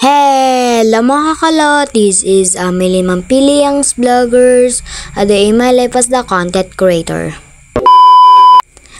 Hello mga kakalot, this is Amelie Mampiliang's Vloggers, a day in my life as the content creator.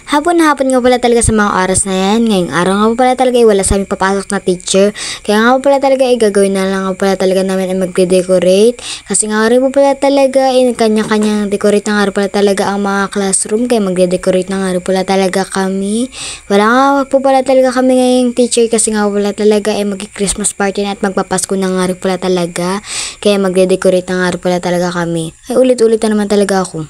Hapon nga pala talaga sa mga oras na yan. Ngayong araw nga pala talaga wala sa aming papasok na teacher. Kaya nga pala talaga gagawin na lang nga pala talaga namin ay magde-decorate. Kasi nga rin po pala talaga kanya-kanyang decorate na nga pala talaga ang mga classroom. Kaya magde-decorate na nga rin pala talaga kami. Wala nga po pala talaga kami ngayong teacher kasi nga pala talaga ay mag-Christmas party na at magpapasko na nga rin pala talaga. Kaya magde-decorate na nga rin pala talaga kami. Ay ulit-ulit na naman talaga ako.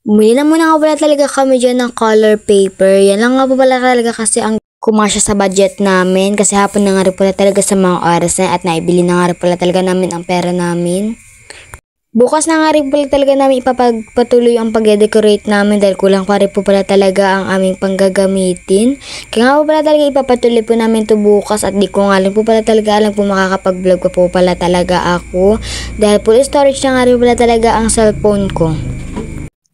Bumili na muna nga pala talaga kami dyan ng color paper. Yan lang nga po pala talaga kasi ang kumasya sa budget namin. Kasi hapon na nga rin pala talaga sa mga oras na at naibili na nga rin pala talaga namin ang pera namin. Bukas na nga rin pala talaga namin ipapagpatuloy ang pag-decorate namin dahil kulang pa rin po pala talaga ang aming panggagamitin. Kaya nga po pala talaga ipapatuloy po namin to bukas at di ko nga rin po pala talaga alam po makakapag-vlog po pala talaga ako. Dahil full storage na nga rin pala talaga ang cellphone ko.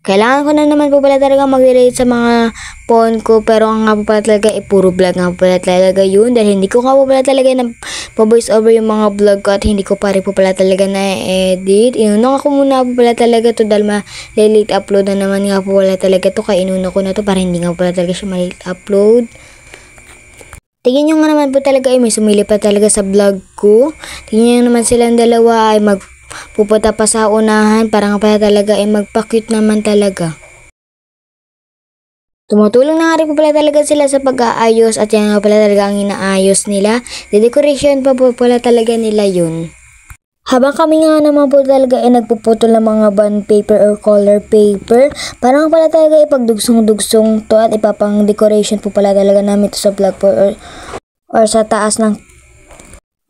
Kailangan ko na naman po pala talaga mag-relate sa mga phone ko pero ang nga po pala talaga puro vlog nga po pala talaga yun dahil hindi ko nga po pala talaga na-voice over yung mga vlog ko at hindi ko pa rin po pala talaga na-edit. Inuna ko muna po pala talaga to dahil ma-late upload na naman nga po pala talaga to kaya inuna ko na to para hindi nga po pala talaga siya ma-late upload. Tingin nyo nga naman po talaga may sumili pa talaga sa vlog ko. Tingin nyo naman silang dalawa ay pupunta pa sa unahan para nga pala talaga ay magpa-cute naman talaga. Tumutulong na nga rin po pala talaga sila sa pag-aayos at yan nga pala talaga ang inaayos nila. The-decoration pa po pala talaga nila yun. Habang kami nga naman po talaga ay nagpuputol ng mga bond paper or color paper, parang pala talaga ipagdugsong-dugsong to at ipapang decoration po pala talaga namin to sa vlog po or sa taas ng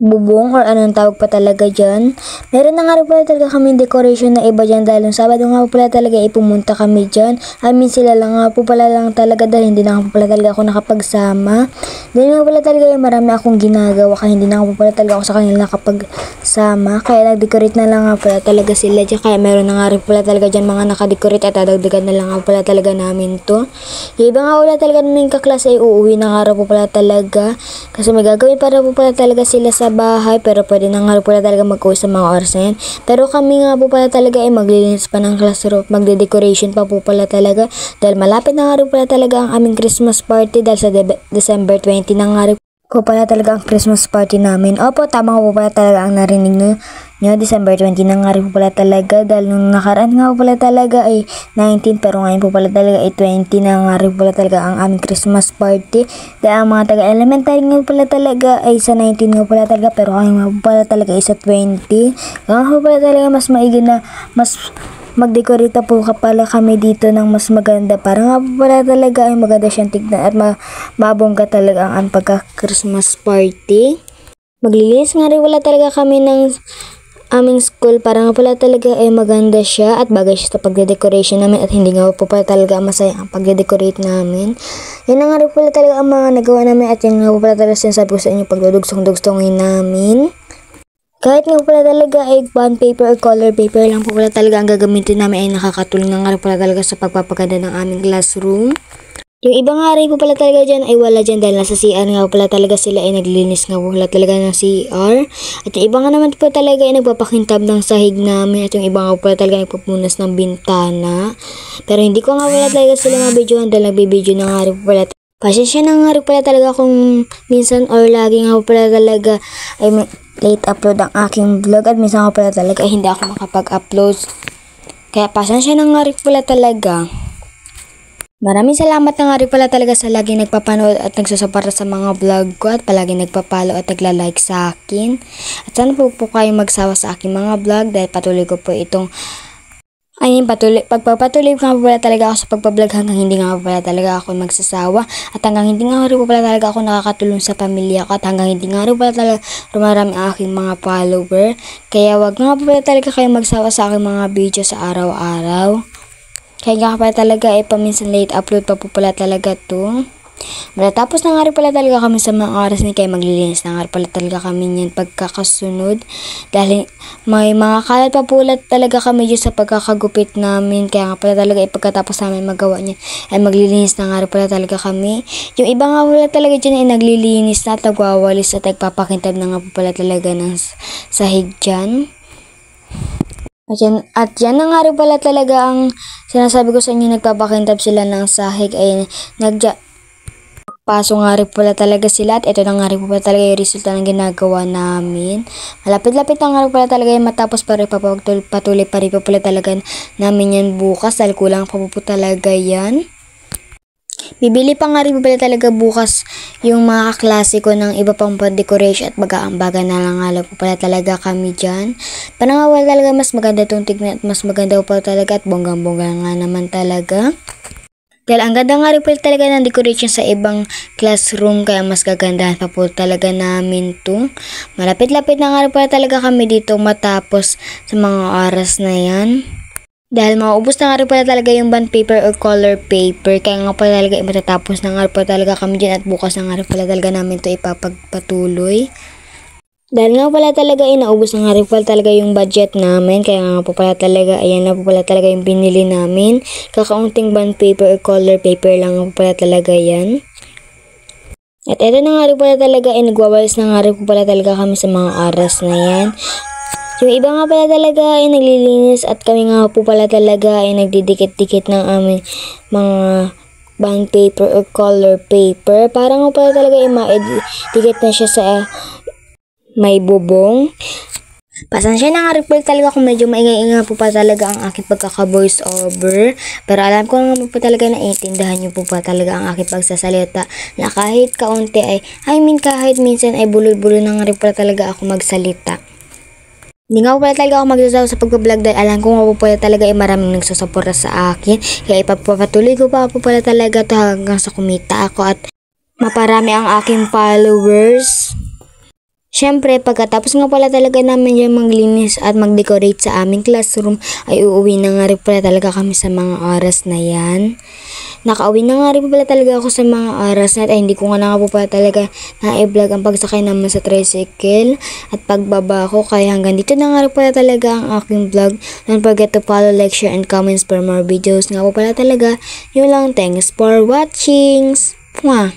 bubong or anong tawag pa talaga dyan. Meron na nga rin pala talaga kami decoration na iba dyan dahil nung Sabado nga po pala talaga pumunta kami dyan. Sila lang nga po pala lang talaga dahil hindi na nga po pala talaga ako nakapagsama. Dahil nga pala talaga marami akong ginagawa kaya hindi na nga po pala talaga ako sa kanila nakapagsama. Kaya nag-decorate na lang nga pala talaga sila dyan. Kaya meron na nga rin pala talaga dyan mga nakadecorate at dadagdagan na lang nga pala talaga namin to. Yung iba nga pala talaga namin kaklase ay uuwi na nga rin po pala talaga. Kasi may gagawin para po pala talaga sila sa bahay pero pwede na nga pala talaga mag-uwi sa mga oras na yan. Pero kami nga po pala talaga ay maglilinis pa ng classroom, magde-decoration pa po pala talaga dahil malapit na nga rin pala talaga ang aming Christmas party dahil sa December 20 na nga rin po pala talaga ang Christmas party namin. Opo, tama po pala talaga ang narinig nyo. December 20 na nga rin po pala talaga dahil nung nakaraan nga po pala talaga ay 19 pero ngayon po pala talaga ay 20 na nga rin po pala talaga ang aming Christmas party. Dahil ang mga taga-elementary nga po pala talaga ay sa 19 nga po pala talaga pero ngayon nga po pala talaga ay sa 20. Kaya nga po pala talaga mas maigi na mas mag-decorate po pala kami dito ng mas maganda para nga po pala talaga ay maganda siyang tignan at mabongga talaga ang pagka-Christmas party. Maglilinis nga rin wala talaga kami ng aming school para nga pala talaga ay maganda siya at bagay siya sa pagde-decoration namin at hindi nga po pala talaga masaya ang pagde-decorate namin. Yan na nga rin pala talaga ang mga nagawa namin at yan nga po pala talaga sinasabi ko sa inyo pagdudugsong-dugsongin namin. Kahit nga pala talaga ay bond paper or color paper lang po pala talaga ang gagamitin namin ay nakakatulong na nga rin pala talaga sa pagpapaganda ng aming classroom. Yung iba nga rin po pala talaga dyan ay wala dyan dahil nasa CR nga pala talaga sila ay naglilinis nga po pala talaga ng CR. At yung iba nga naman po talaga ay nagpapakintab ng sahig namin at yung iba nga po pala talaga ay nagpupunas ng bintana. Pero hindi ko nga pala talaga sila mabidyohan dahil nagbibidyo na nga rin po pala. Pasensya na nga rin pala talaga kung minsan or lagi nga po pala talaga ay late upload ang aking vlog at minsan nga pala talaga ay hindi ako makapag-upload. Kaya pasensya na nga rin pala talaga. Maraming salamat na nga rin pala talaga sa laging nagpapanood at nagsusuporta sa mga vlog ko at palaging nagpapalo at nagla-like sa akin. At sana po kayong magsawa sa aking mga vlog dahil patuloy ko po itong pagpapatuloy nga po pala talaga ako sa pagpa-vlog hanggang hindi nga po pala talaga ako magsasawa at hanggang hindi nga rin po pala talaga ako nakakatulong sa pamilya ko at hanggang hindi nga rin po pala talaga rumarami ang aking mga follower. Kaya wag nga po pala talaga kayo magsawa sa aking mga video sa araw-araw. Kaya nga pala talaga paminsan late upload pa po pala talaga to. Matatapos na nga rin pala talaga kami sa mga oras ni kaya maglilinis na nga rin pala talaga kami niyan pagkakasunod. Dahil may mga kalat pa pula talaga kami dyan sa pagkakagupit namin. Kaya nga pala talaga pagkatapos namin magawa niyan ay maglilinis na nga rin pala talaga kami. Yung iba nga pala talaga dyan ay naglilinis na at nagwawalis at nagpapakintab na nga po pala talaga ng sahig dyan. At yan na nga rin pala talaga ang sinasabi ko sa inyo, nagpapakintab sila ng sahig ay paso nga rin pala talaga sila at ito na nga rin pala talaga yung resulta ng ginagawa namin. Malapit-lapit na nga rin pala talaga yung matapos pa rin patuloy pa rin pa pala talaga namin yan bukas dahil kulang pa po talaga yan. Bibili pa nga rin pala talaga bukas yung mga kaklase ko ng iba pang decoration at baga-ambaga na lang nga po pala talaga kami dyan. Panangawal talaga mas maganda itong tignan at mas maganda po talaga at bonggang-bongga nga naman talaga. Dahil ang ganda nga rin pala talaga ng decoration sa ibang classroom kaya mas gagandahan pa po talaga namin to. Malapit-lapit na nga rin pala talaga kami dito matapos sa mga oras na yan. Dahil maubos na nga rin pala talaga yung bond paper or color paper kaya nga pala talaga matatapos na nga rin pala talaga kami dyan at bukas na nga rin pala talaga namin to ipapagpatuloy. Dahil nga pala talaga naubos na nga rin pala talaga yung budget namin. Kaya nga po pala talaga, ayan na po pala talaga yung binili namin. Kakaunting bond paper or color paper lang po pala talaga yan. At eto na nga rin pala talaga, nagwawalis na nga rin po pala talaga kami sa mga oras na yan. Yung iba nga pala talaga ay naglilinis at kami nga po pala talaga ay nagdidikit-dikit ng aming mga bond paper or color paper. Para nga pala talaga ma-dikit na siya sa may bubong. Pasensya na nga rin talaga kung medyo maingay-ingay po pa talaga ang aking pagkaka-voice over. Pero alam ko nga po talaga na iintindihan niyo po pa talaga ang aking pagsasalita na kahit kaunti kahit minsan ay bulol-bulol na nga rin pala talaga ako magsalita. Hindi nga po pala talaga ako magsasaw sa pag-vlog dahil alam ko nga po pala talaga ay maraming nagsusuporta sa akin. Kaya ipapatuloy ko pa po pala talaga to hanggang sa kumita ako at maparami ang aking followers. Siyempre, pagkatapos nga pala talaga namin yung maglinis at mag-decorate sa aming classroom, ay uuwi na nga rin pala talaga kami sa mga oras na yan. Nakauwi na nga rin pala talaga ako sa mga oras na hindi ko nga na po pala talaga na-vlog ang pagsakay naman sa tricycle at pagbaba ko. Kaya hanggang dito na nga rin pala talaga ang aking vlog. Don't forget to follow, like, share, and comments for more videos. Nga po pala talaga, yun lang. Thanks for watching! Mwah!